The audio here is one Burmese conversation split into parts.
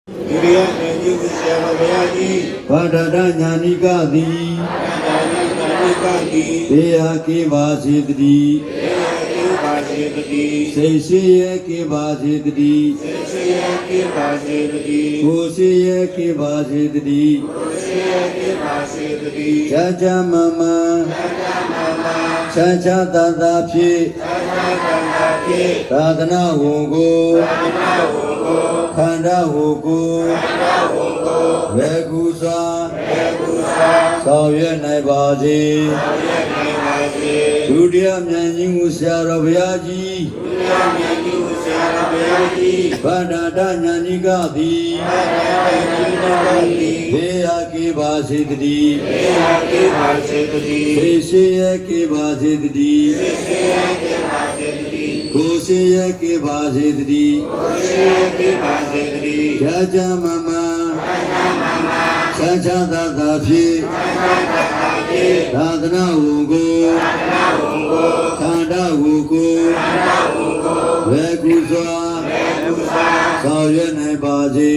ဒုတိယဉာဏ်ကြီးဆရာတော်ဘုရားကြီးဗဒဒညာနိကသည်တေယကေပါစေတည်းစိတ်ရှိရကေပါစေတည်းကိုယ်ရှိရကေပါစေတည်းချာချာမမချာချာတသာဖြင့်သာသနာဝံကိုခန္ဓာဝံကိုဝေကုစွာဆောင်ရွက်နိုင်ပါစေဒုတိယဉာဏ်ကြီးကိုဆရာတော်ဘုရားကြီးဗန္ဒဒဉာဏ်ကြီးကသည်ဘေးရကေပါစေတည်းသေရှိရကေပါစေတည်းကိုရှိရကေပါစေတည်းဇာကြမမချာချာသာသာဖြင့်သာသနာဝံကိုခန္ဓာဝံကိုဝေကုစွာဆောင်ရွက်နိုင်ပါစေ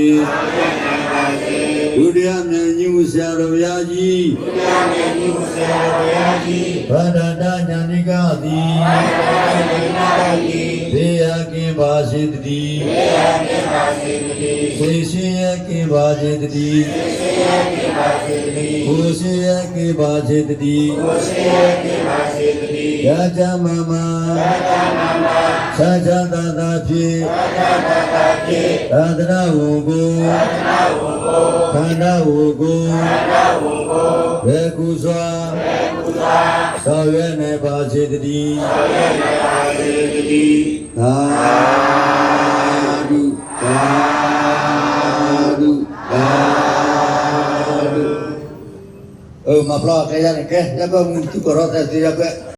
ဒုတိယဉာဏ်ကြီးကိုဆရာတော်ဘုရားကြီးဗန္ဒဒဉာဏ်နိကသည်ဘေးရကင်းပါစေတည်းသိရှိရကင်းပါစေတည်းကိုရှိရကင်းပါစေတည်းရာဇမမသာဇာသာသာဖြင့်သာသနာဝံကိုခန္ဓာဝံကိုဝေကုစွာဆောင်ရွက်နိုင်ပါစေတည်းသာဓုသာဓုသာဓုမပလာကရကဲရကမှုသူကရတဲ့စီရက